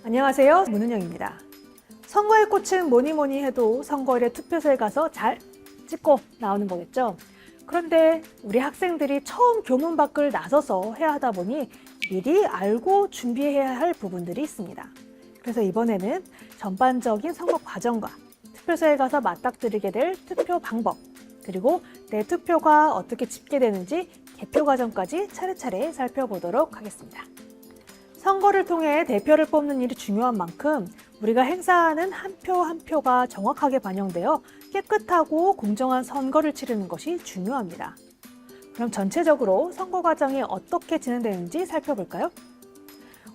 안녕하세요, 문은영입니다. 선거의 꽃은 뭐니 해도 선거일에 투표소에 가서 잘 찍고 나오는 거겠죠. 그런데 우리 학생들이 처음 교문 밖을 나서서 해야 하다 보니 미리 알고 준비해야 할 부분들이 있습니다. 그래서 이번에는 전반적인 선거 과정과 투표소에 가서 맞닥뜨리게 될 투표 방법, 그리고 내 투표가 어떻게 집계되는지 개표 과정까지 차례차례 살펴보도록 하겠습니다. 선거를 통해 대표를 뽑는 일이 중요한 만큼 우리가 행사하는 한 표 한 표가 정확하게 반영되어 깨끗하고 공정한 선거를 치르는 것이 중요합니다. 그럼 전체적으로 선거 과정이 어떻게 진행되는지 살펴볼까요?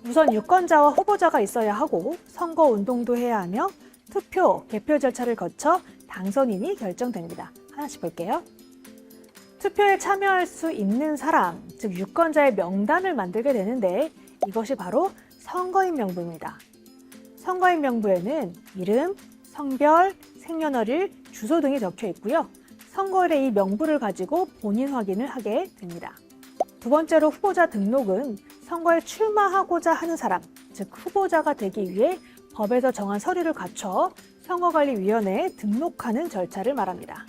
우선 유권자와 후보자가 있어야 하고 선거 운동도 해야 하며 투표, 개표 절차를 거쳐 당선인이 결정됩니다. 하나씩 볼게요. 투표에 참여할 수 있는 사람, 즉 유권자의 명단을 만들게 되는데 이것이 바로 선거인 명부입니다. 선거인 명부에는 이름, 성별, 생년월일, 주소 등이 적혀 있고요. 선거일에 이 명부를 가지고 본인 확인을 하게 됩니다. 두 번째로 후보자 등록은 선거에 출마하고자 하는 사람, 즉 후보자가 되기 위해 법에서 정한 서류를 갖춰 선거관리위원회에 등록하는 절차를 말합니다.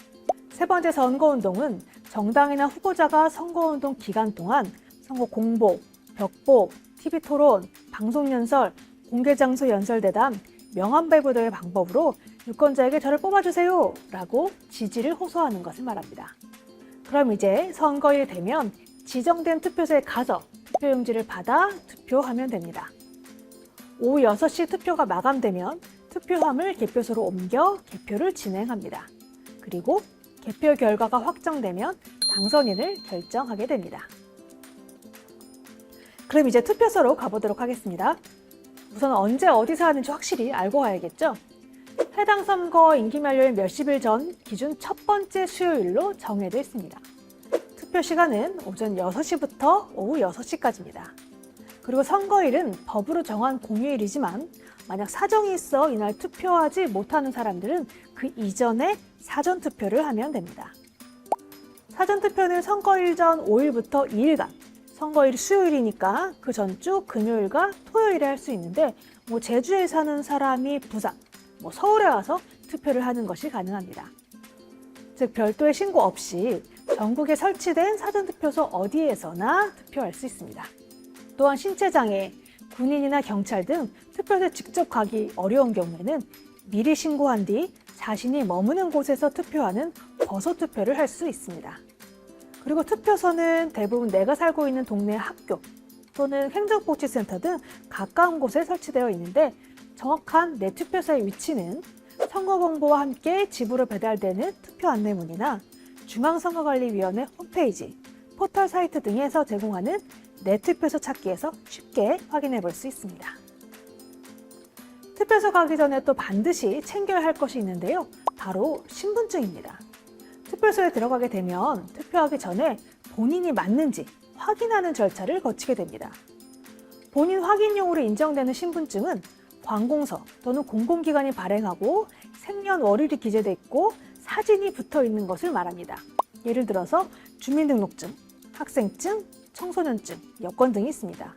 세 번째 선거운동은 정당이나 후보자가 선거운동 기간 동안 선거 공보, 벽보, TV토론, 방송연설, 공개장소 연설대담, 명함발부 등의 방법으로 유권자에게 저를 뽑아주세요 라고 지지를 호소하는 것을 말합니다. 그럼 이제 선거일이 되면 지정된 투표소에 가서 투표용지를 받아 투표하면 됩니다. 오후 6시 투표가 마감되면 투표함을 개표소로 옮겨 개표를 진행합니다. 그리고 개표 결과가 확정되면 당선인을 결정하게 됩니다. 그럼 이제 투표소로 가보도록 하겠습니다. 우선 언제 어디서 하는지 확실히 알고 가야겠죠? 해당 선거 임기 만료일 몇십일 전 기준 첫 번째 수요일로 정해져 있습니다. 투표 시간은 오전 6시부터 오후 6시까지입니다. 그리고 선거일은 법으로 정한 공휴일이지만 만약 사정이 있어 이날 투표하지 못하는 사람들은 그 이전에 사전투표를 하면 됩니다. 사전투표는 선거일 전 5일부터 2일간, 선거일이 수요일이니까 그 전주 금요일과 토요일에 할 수 있는데 제주에 사는 사람이 부산, 서울에 와서 투표를 하는 것이 가능합니다. 즉 별도의 신고 없이 전국에 설치된 사전투표소 어디에서나 투표할 수 있습니다. 또한 신체장애, 군인이나 경찰 등 투표소에 직접 가기 어려운 경우에는 미리 신고한 뒤 자신이 머무는 곳에서 투표하는 버섯투표를 할 수 있습니다. 그리고 투표소는 대부분 내가 살고 있는 동네 학교 또는 행정복지센터 등 가까운 곳에 설치되어 있는데 정확한 내 투표소의 위치는 선거공보와 함께 집으로 배달되는 투표 안내문이나 중앙선거관리위원회 홈페이지, 포털 사이트 등에서 제공하는 내 투표소 찾기에서 쉽게 확인해 볼 수 있습니다. 투표소 가기 전에 또 반드시 챙겨야 할 것이 있는데요. 바로 신분증입니다. 투표소에 들어가게 되면 투표하기 전에 본인이 맞는지 확인하는 절차를 거치게 됩니다. 본인 확인용으로 인정되는 신분증은 관공서 또는 공공기관이 발행하고 생년월일이 기재돼 있고 사진이 붙어 있는 것을 말합니다. 예를 들어서 주민등록증, 학생증, 청소년증, 여권 등이 있습니다.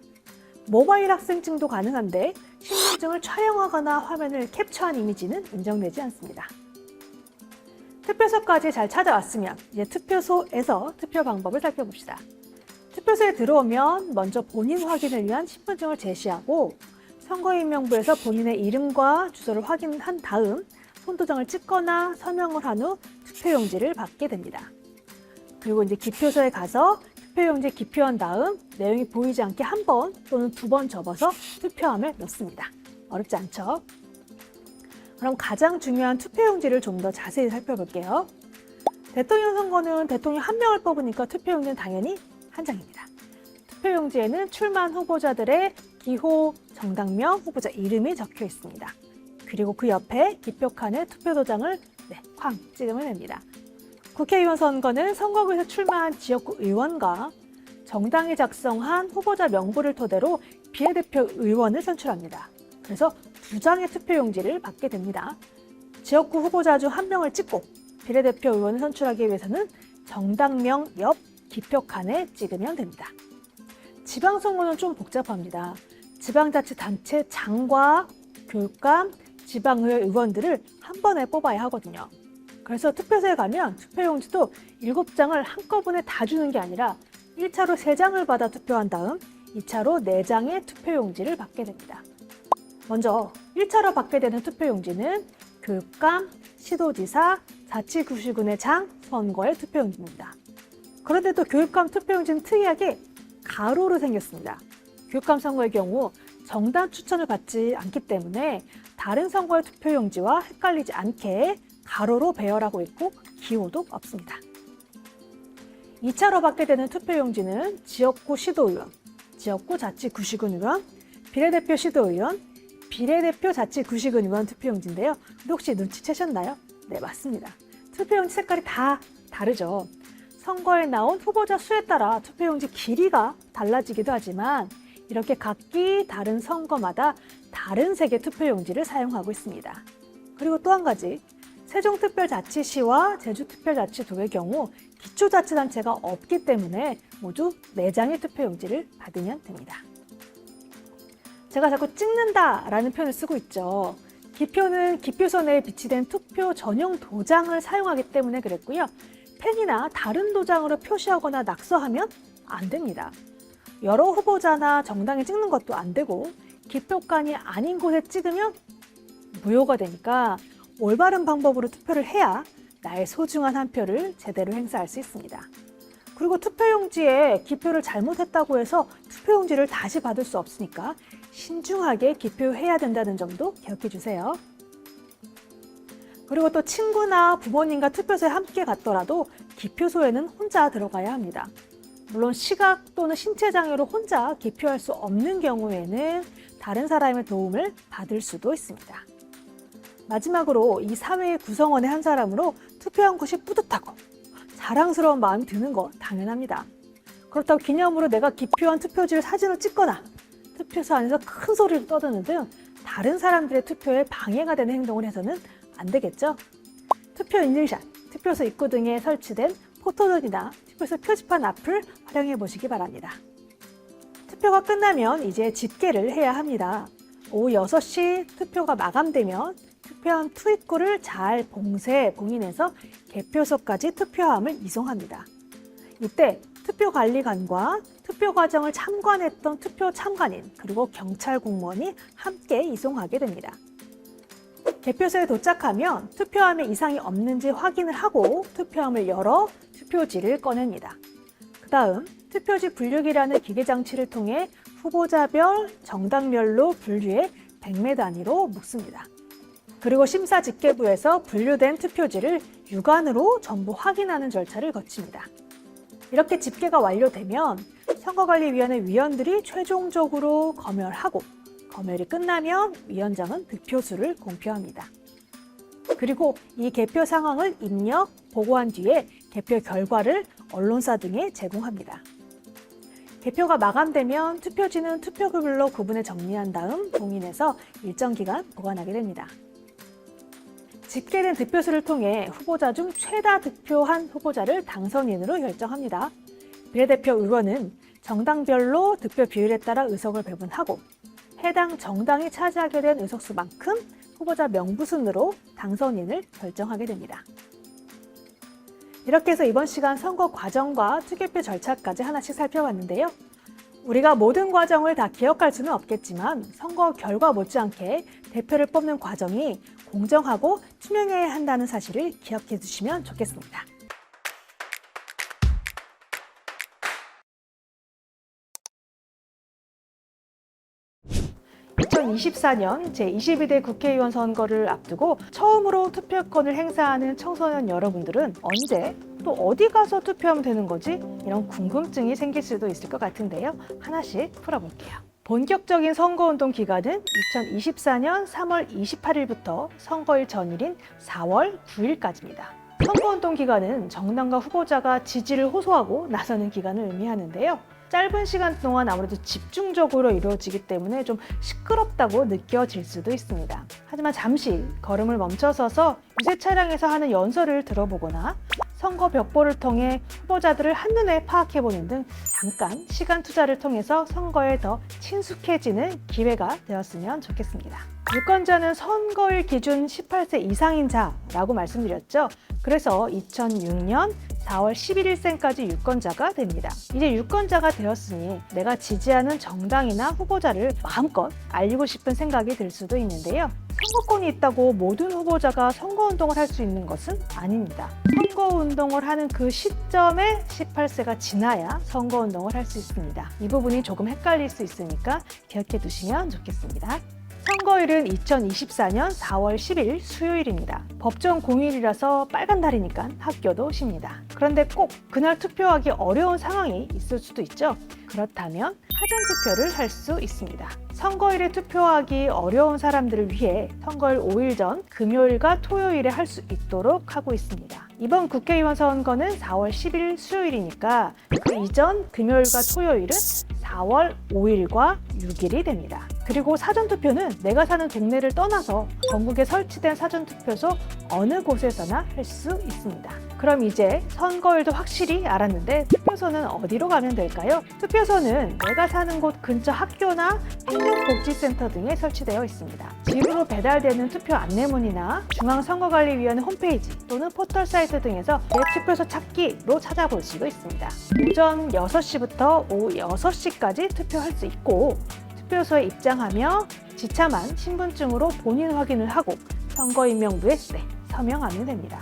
모바일 학생증도 가능한데 신분증을 촬영하거나 화면을 캡처한 이미지는 인정되지 않습니다. 투표소까지 잘 찾아왔으면 이제 투표소에서 투표 방법을 살펴봅시다. 투표소에 들어오면 먼저 본인 확인을 위한 신분증을 제시하고 선거인 명부에서 본인의 이름과 주소를 확인한 다음 손도장을 찍거나 서명을 한 후 투표용지를 받게 됩니다. 그리고 이제 기표소에 가서 투표용지 기표한 다음 내용이 보이지 않게 한 번 또는 두 번 접어서 투표함에 넣습니다. 어렵지 않죠? 그럼 가장 중요한 투표용지를 좀 더 자세히 살펴볼게요. 대통령 선거는 대통령 한 명을 뽑으니까 투표용지는 당연히 한 장입니다. 투표용지에는 출마한 후보자들의 기호, 정당명, 후보자 이름이 적혀 있습니다. 그리고 그 옆에 기표칸에 투표도장을 쾅 찍으면 됩니다. 국회의원 선거는 선거구에서 출마한 지역구 의원과 정당이 작성한 후보자 명부를 토대로 비례대표 의원을 선출합니다. 그래서 2장의 투표용지를 받게 됩니다. 지역구 후보자 중 1명을 찍고 비례대표 의원을 선출하기 위해서는 정당명 옆 기표칸에 찍으면 됩니다. 지방선거는 좀 복잡합니다. 지방자치단체 장과 교육감, 지방의회 의원들을 한 번에 뽑아야 하거든요. 그래서 투표소에 가면 투표용지도 7장을 한꺼번에 다 주는 게 아니라 1차로 3장을 받아 투표한 다음 2차로 4장의 투표용지를 받게 됩니다. 먼저 1차로 받게 되는 투표용지는 교육감, 시도지사, 자치구시군의 장, 선거의 투표용지입니다. 그런데 또 교육감 투표용지는 특이하게 가로로 생겼습니다. 교육감 선거의 경우 정당 추천을 받지 않기 때문에 다른 선거의 투표용지와 헷갈리지 않게 가로로 배열하고 있고 기호도 없습니다. 2차로 받게 되는 투표용지는 지역구 시도의원, 지역구 자치구시군 의원, 비례대표 시도의원, 비례대표 자치구시군 의원 투표용지인데요. 근데 혹시 눈치채셨나요? 네, 맞습니다. 투표용지 색깔이 다 다르죠. 선거에 나온 후보자 수에 따라 투표용지 길이가 달라지기도 하지만 이렇게 각기 다른 선거마다 다른 색의 투표용지를 사용하고 있습니다. 그리고 또 한 가지, 세종특별자치시와 제주특별자치도의 경우 기초자치단체가 없기 때문에 모두 4장의 투표용지를 받으면 됩니다. 제가 자꾸 찍는다라는 표현을 쓰고 있죠. 기표는 기표소 내에 비치된 투표 전용 도장을 사용하기 때문에 그랬고요. 펜이나 다른 도장으로 표시하거나 낙서하면 안 됩니다. 여러 후보자나 정당에 찍는 것도 안 되고 기표칸이 아닌 곳에 찍으면 무효가 되니까 올바른 방법으로 투표를 해야 나의 소중한 한 표를 제대로 행사할 수 있습니다. 그리고 투표용지에 기표를 잘못했다고 해서 투표용지를 다시 받을 수 없으니까 신중하게 기표해야 된다는 점도 기억해 주세요. 그리고 또 친구나 부모님과 투표소에 함께 갔더라도 기표소에는 혼자 들어가야 합니다. 물론 시각 또는 신체 장애로 혼자 기표할 수 없는 경우에는 다른 사람의 도움을 받을 수도 있습니다. 마지막으로 이 사회의 구성원의 한 사람으로 투표한 것이 뿌듯하고 자랑스러운 마음이 드는 거 당연합니다. 그렇다고 기념으로 내가 기표한 투표지를 사진을 찍거나 투표소 안에서 큰 소리를 떠드는 등 다른 사람들의 투표에 방해가 되는 행동을 해서는 안 되겠죠? 투표 인증샷, 투표소 입구 등에 설치된 포토존이나 투표소 표지판 앞을 활용해 보시기 바랍니다. 투표가 끝나면 이제 집계를 해야 합니다. 오후 6시 투표가 마감되면 투표함 투입구를 잘 봉인해서 개표소까지 투표함을 이송합니다. 이때 투표관리관과 투표 과정을 참관했던 투표 참관인 그리고 경찰 공무원이 함께 이송하게 됩니다. 개표소에 도착하면 투표함에 이상이 없는지 확인을 하고 투표함을 열어 투표지를 꺼냅니다. 그 다음 투표지 분류기라는 기계장치를 통해 후보자별, 정당별로 분류해 100매 단위로 묶습니다. 그리고 심사집계부에서 분류된 투표지를 육안으로 전부 확인하는 절차를 거칩니다. 이렇게 집계가 완료되면 선거관리위원회 위원들이 최종적으로 검열하고 검열이 끝나면 위원장은 득표수를 공표합니다. 그리고 이 개표 상황을 입력, 보고한 뒤에 개표 결과를 언론사 등에 제공합니다. 개표가 마감되면 투표지는 투표구별로 구분해 정리한 다음 봉인해서 일정 기간 보관하게 됩니다. 집계된 득표수를 통해 후보자 중 최다 득표한 후보자를 당선인으로 결정합니다. 비례대표 의원은 정당별로 득표 비율에 따라 의석을 배분하고 해당 정당이 차지하게 된 의석수만큼 후보자 명부순으로 당선인을 결정하게 됩니다. 이렇게 해서 이번 시간 선거 과정과 투개표 절차까지 하나씩 살펴봤는데요. 우리가 모든 과정을 다 기억할 수는 없겠지만 선거 결과 못지않게 대표를 뽑는 과정이 공정하고 투명해야 한다는 사실을 기억해 두시면 좋겠습니다. (2024년) 제22대 국회의원 선거를 앞두고 처음으로 투표권을 행사하는 청소년 여러분들은 언제 또 어디 가서 투표하면 되는 거지? 이런 궁금증이 생길 수도 있을 것 같은데요. 하나씩 풀어볼게요. 본격적인 선거운동 기간은 2024년 3월 28일부터 선거일 전일인 4월 9일까지입니다. 선거운동 기간은 정당과 후보자가 지지를 호소하고 나서는 기간을 의미하는데요. 짧은 시간 동안 아무래도 집중적으로 이루어지기 때문에 좀 시끄럽다고 느껴질 수도 있습니다. 하지만 잠시 걸음을 멈춰서서 유세 차량에서 하는 연설을 들어보거나 선거 벽보를 통해 후보자들을 한눈에 파악해보는 등 잠깐 시간 투자를 통해서 선거에 더 친숙해지는 기회가 되었으면 좋겠습니다. 유권자는 선거일 기준 18세 이상인 자라고 말씀드렸죠. 그래서 2006년 4월 11일생까지 유권자가 됩니다. 이제 유권자가 되었으니 내가 지지하는 정당이나 후보자를 마음껏 알리고 싶은 생각이 들 수도 있는데요. 선거권이 있다고 모든 후보자가 선거운동을 할 수 있는 것은 아닙니다. 선거운동을 하는 그 시점에 18세가 지나야 선거운동을 할 수 있습니다. 이 부분이 조금 헷갈릴 수 있으니까 기억해 두시면 좋겠습니다. 선거일은 2024년 4월 10일 수요일입니다. 법정 공휴일이라서 빨간 날이니까 학교도 쉽니다. 그런데 꼭 그날 투표하기 어려운 상황이 있을 수도 있죠. 그렇다면 사전투표를 할 수 있습니다. 선거일에 투표하기 어려운 사람들을 위해 선거일 5일 전 금요일과 토요일에 할 수 있도록 하고 있습니다. 이번 국회의원 선거는 4월 10일 수요일이니까 그 이전 금요일과 토요일은 4월 5일과 6일이 됩니다. 그리고 사전투표는 내가 사는 동네를 떠나서 전국에 설치된 사전투표소 어느 곳에서나 할 수 있습니다. 그럼 이제 선거일도 확실히 알았는데 투표소는 어디로 가면 될까요? 투표소는 내가 사는 곳 근처 학교나 행정복지센터 등에 설치되어 있습니다. 집으로 배달되는 투표 안내문이나 중앙선거관리위원회 홈페이지 또는 포털 사이트 등에서 내 투표소 찾기로 찾아볼 수도 있습니다. 오전 6시부터 오후 6시까지 투표할 수 있고 투표소에 입장하며 지참한 신분증으로 본인 확인을 하고 선거인명부에 서명하면 됩니다.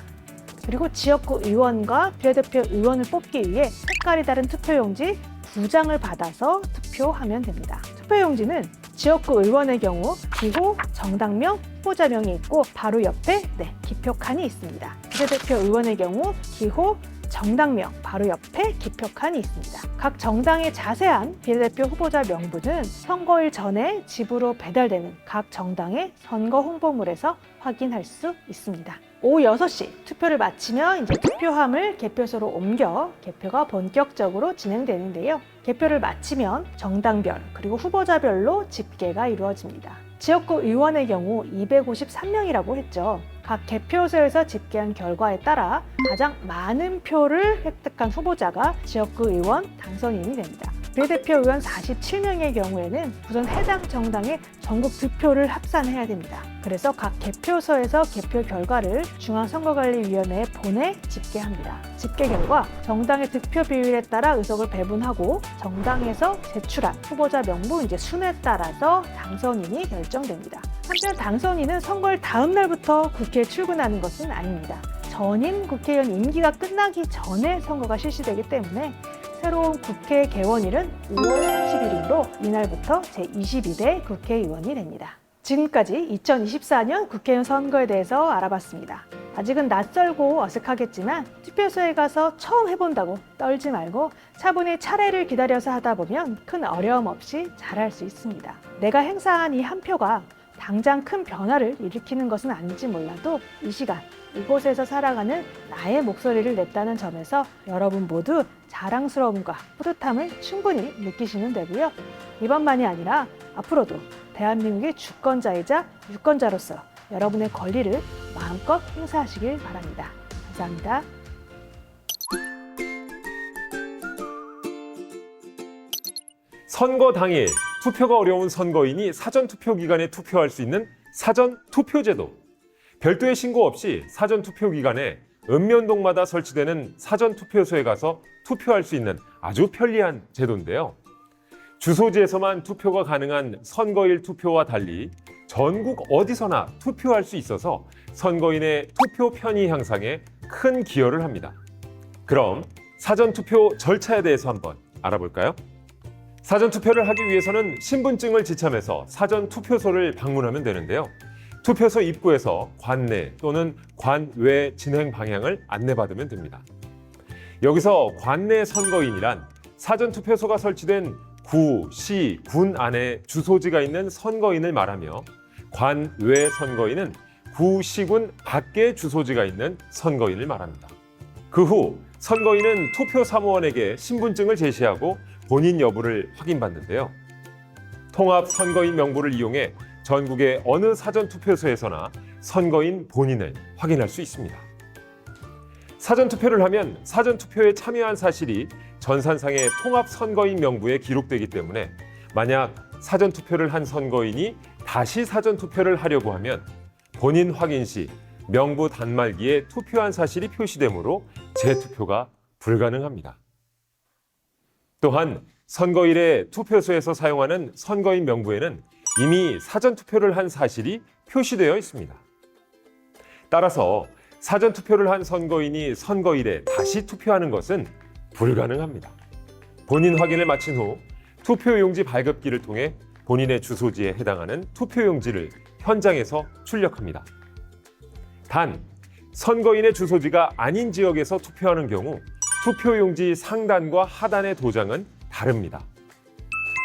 그리고 지역구 의원과 비례대표 의원을 뽑기 위해 색깔이 다른 투표용지 2장을 받아서 투표하면 됩니다. 투표용지는 지역구 의원의 경우 기호, 정당명, 후보자명이 있고 바로 옆에 기표칸이 있습니다. 비례대표 의원의 경우 기호, 정당명, 바로 옆에 기표칸이 있습니다. 각 정당의 자세한 비례대표 후보자 명부는 선거일 전에 집으로 배달되는 각 정당의 선거 홍보물에서 확인할 수 있습니다. 오후 6시 투표를 마치면 이제 투표함을 개표소로 옮겨 개표가 본격적으로 진행되는데요. 개표를 마치면 정당별 그리고 후보자별로 집계가 이루어집니다. 지역구 의원의 경우 253명이라고 했죠. 각 개표소에서 집계한 결과에 따라 가장 많은 표를 획득한 후보자가 지역구 의원 당선인이 됩니다. 비례대표 의원 47명의 경우에는 우선 해당 정당의 전국 득표를 합산해야 됩니다. 그래서 각 개표소에서 개표 결과를 중앙선거관리위원회에 보내 집계합니다. 집계 결과 정당의 득표 비율에 따라 의석을 배분하고 정당에서 제출한 후보자 명부 순에 따라서 당선인이 결정됩니다. 한편 당선인은 선거일 다음 날부터 국회에 출근하는 것은 아닙니다. 전임 국회의원 임기가 끝나기 전에 선거가 실시되기 때문에 새로운 국회 개원일은 5월 30일이므로 이날부터 제22대 국회의원이 됩니다. 지금까지 2024년 국회의원 선거에 대해서 알아봤습니다. 아직은 낯설고 어색하겠지만 투표소에 가서 처음 해본다고 떨지 말고 차분히 차례를 기다려서 하다 보면 큰 어려움 없이 잘할 수 있습니다. 내가 행사한 이 한 표가 당장 큰 변화를 일으키는 것은 아닌지 몰라도 이 시간 이곳에서 살아가는 나의 목소리를 냈다는 점에서 여러분 모두 자랑스러움과 뿌듯함을 충분히 느끼시면 되고요. 이번만이 아니라 앞으로도 대한민국의 주권자이자 유권자로서 여러분의 권리를 마음껏 행사하시길 바랍니다. 감사합니다. 선거 당일 투표가 어려운 선거인이 사전투표 기간에 투표할 수 있는 사전투표제도. 별도의 신고 없이 사전투표 기간에 읍면동마다 설치되는 사전투표소에 가서 투표할 수 있는 아주 편리한 제도인데요. 주소지에서만 투표가 가능한 선거일 투표와 달리 전국 어디서나 투표할 수 있어서 선거인의 투표 편의 향상에 큰 기여를 합니다. 그럼 사전투표 절차에 대해서 한번 알아볼까요? 사전투표를 하기 위해서는 신분증을 지참해서 사전투표소를 방문하면 되는데요. 투표소 입구에서 관내 또는 관외 진행 방향을 안내받으면 됩니다. 여기서 관내 선거인이란 사전투표소가 설치된 구, 시, 군 안에 주소지가 있는 선거인을 말하며 관외 선거인은 구시군 밖에 주소지가 있는 선거인을 말합니다. 그 후 선거인은 투표 사무원에게 신분증을 제시하고 본인 여부를 확인받는데요. 통합 선거인 명부를 이용해 전국의 어느 사전투표소에서나 선거인 본인을 확인할 수 있습니다. 사전투표를 하면 사전투표에 참여한 사실이 전산상의 통합 선거인 명부에 기록되기 때문에 만약 사전투표를 한 선거인이 다시 사전투표를 하려고 하면 본인 확인 시 명부 단말기에 투표한 사실이 표시되므로 재투표가 불가능합니다. 또한 선거일에 투표소에서 사용하는 선거인 명부에는 이미 사전투표를 한 사실이 표시되어 있습니다. 따라서 사전투표를 한 선거인이 선거일에 다시 투표하는 것은 불가능합니다. 본인 확인을 마친 후 투표용지 발급기를 통해 본인의 주소지에 해당하는 투표용지를 현장에서 출력합니다. 단, 선거인의 주소지가 아닌 지역에서 투표하는 경우 투표용지 상단과 하단의 도장은 다릅니다.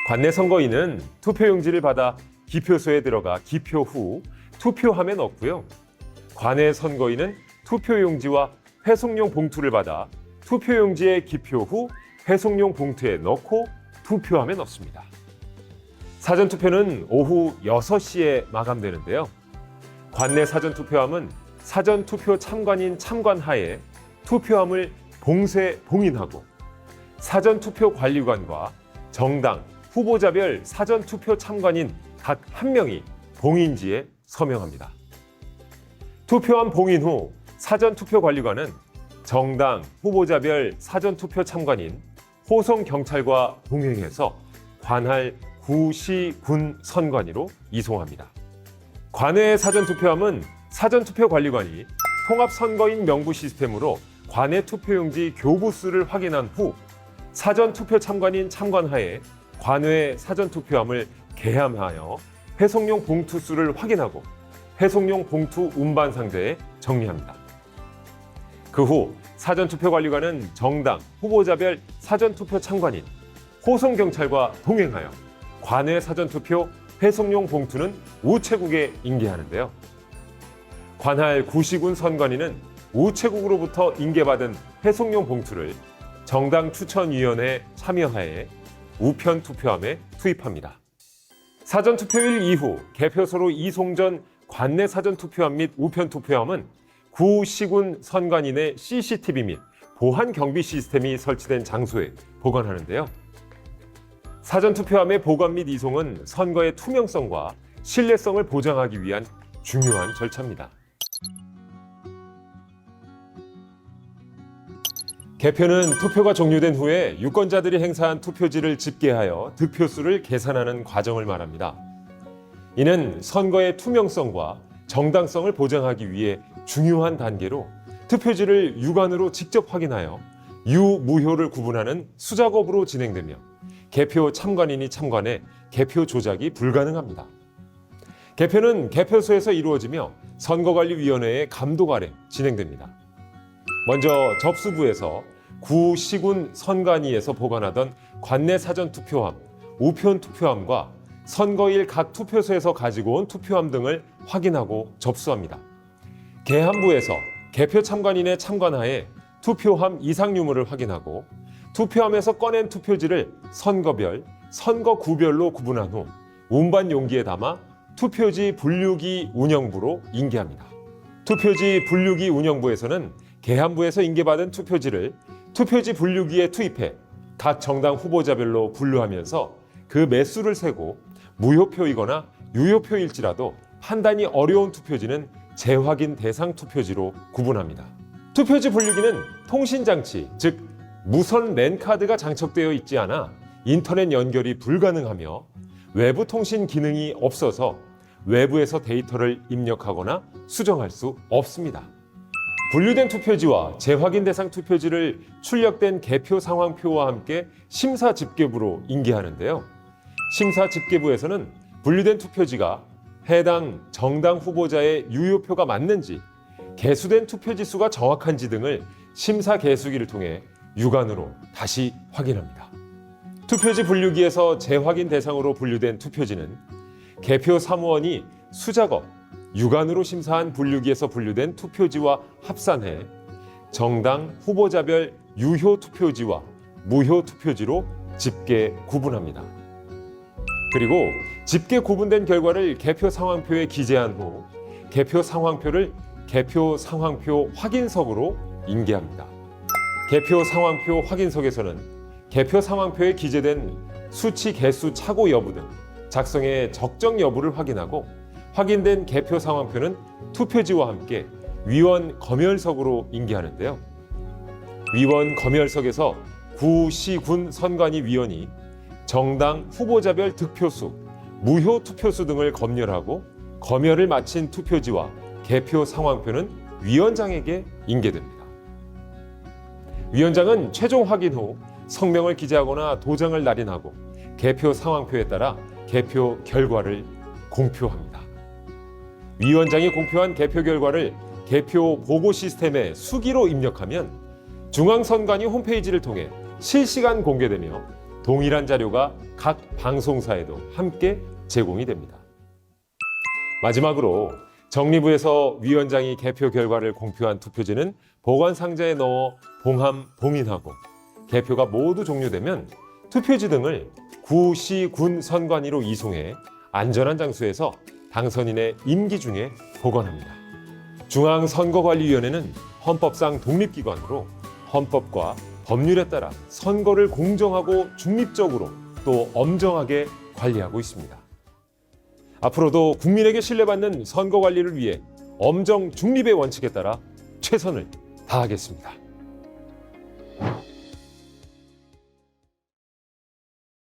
관내 선거인은 투표용지를 받아 기표소에 들어가 기표 후 투표함에 넣고요. 관외 선거인은 투표용지와 회송용 봉투를 받아 투표용지에 기표 후 회송용 봉투에 넣고 투표함에 넣습니다. 사전투표는 오후 6시에 마감되는데요. 관내 사전투표함은 사전투표 참관인 참관하에 투표함을 봉쇄 봉인하고 사전투표 관리관과 정당, 후보자별 사전투표 참관인 각 한 명이 봉인지에 서명합니다. 투표함 봉인 후 사전투표 관리관은 정당, 후보자별 사전투표 참관인 호송경찰과 동행해서 관할 구시군 선관위로 이송합니다. 관외 사전투표함은 사전투표관리관이 통합선거인 명부 시스템으로 관외 투표용지 교부 수를 확인한 후 사전투표 참관인 참관하에 관외 사전투표함을 개함하여 회송용 봉투 수를 확인하고 회송용 봉투 운반 상자에 정리합니다. 그 후 사전투표관리관은 정당, 후보자별 사전투표 참관인, 호송경찰과 동행하여 관외 사전투표 회송용 봉투는 우체국에 인계하는데요. 관할 구시군 선관위는 우체국으로부터 인계받은 회송용 봉투를 정당 추천위원회 참여하에 우편 투표함에 투입합니다. 사전투표일 이후 개표소로 이송 전 관내 사전투표함 및 우편 투표함은 구시군 선관인의 CCTV 및 보안 경비 시스템이 설치된 장소에 보관하는데요. 사전투표함의 보관 및 이송은 선거의 투명성과 신뢰성을 보장하기 위한 중요한 절차입니다. 개표는 투표가 종료된 후에 유권자들이 행사한 투표지를 집계하여 득표수를 계산하는 과정을 말합니다. 이는 선거의 투명성과 정당성을 보장하기 위해 중요한 단계로 투표지를 육안으로 직접 확인하여 유무효를 구분하는 수작업으로 진행되며 개표 참관인이 참관해 개표 조작이 불가능합니다. 개표는 개표소에서 이루어지며 선거관리위원회의 감독 아래 진행됩니다. 먼저 접수부에서 구시군 선관위에서 보관하던 관내 사전투표함, 우편 투표함과 선거일 각 투표소에서 가지고 온 투표함 등을 확인하고 접수합니다. 계함부에서 개표 참관인의 참관하에 투표함 이상 유무를 확인하고 투표함에서 꺼낸 투표지를 선거별, 선거구별로 구분한 후 운반 용기에 담아 투표지 분류기 운영부로 인계합니다. 투표지 분류기 운영부에서는 계함부에서 인계받은 투표지를 투표지 분류기에 투입해 각 정당 후보자별로 분류하면서 그 매수를 세고 무효표이거나 유효표일지라도 판단이 어려운 투표지는 재확인 대상 투표지로 구분합니다. 투표지 분류기는 통신장치, 즉 무선 랜카드가 장착되어 있지 않아 인터넷 연결이 불가능하며 외부 통신 기능이 없어서 외부에서 데이터를 입력하거나 수정할 수 없습니다. 분류된 투표지와 재확인 대상 투표지를 출력된 개표 상황표와 함께 심사 집계부로 인계하는데요. 심사 집계부에서는 분류된 투표지가 해당 정당 후보자의 유효표가 맞는지, 개수된 투표지 수가 정확한지 등을 심사 개수기를 통해 육안으로 다시 확인합니다. 투표지 분류기에서 재확인 대상으로 분류된 투표지는 개표 사무원이 수작업, 유관으로 심사한 분류기에서 분류된 투표지와 합산해 정당 후보자별 유효 투표지와 무효 투표지로 집계 구분합니다. 그리고 집계 구분된 결과를 개표 상황표에 기재한 후 개표 상황표를 개표 상황표 확인석으로 인계합니다. 개표 상황표 확인석에서는 개표 상황표에 기재된 수치 개수 착오 여부 등 작성의 적정 여부를 확인하고 확인된 개표 상황표는 투표지와 함께 위원 검열석으로 인계하는데요. 위원 검열석에서 구, 시, 군 선관위 위원이 정당 후보자별 득표수, 무효 투표수 등을 검열하고 검열을 마친 투표지와 개표 상황표는 위원장에게 인계됩니다. 위원장은 최종 확인 후 성명을 기재하거나 도장을 날인하고 개표 상황표에 따라 개표 결과를 공표합니다. 위원장이 공표한 개표 결과를 개표 보고 시스템에 수기로 입력하면 중앙선관위 홈페이지를 통해 실시간 공개되며 동일한 자료가 각 방송사에도 함께 제공이 됩니다. 마지막으로 정리부에서 위원장이 개표 결과를 공표한 투표지는 보관 상자에 넣어 봉함, 봉인하고 개표가 모두 종료되면 투표지 등을 구, 시, 군 선관위로 이송해 안전한 장소에서 당선인의 임기 중에 보관합니다. 중앙선거관리위원회는 헌법상 독립기관으로 헌법과 법률에 따라 선거를 공정하고 중립적으로 또 엄정하게 관리하고 있습니다. 앞으로도 국민에게 신뢰받는 선거 관리를 위해 엄정 중립의 원칙에 따라 최선을 다하겠습니다.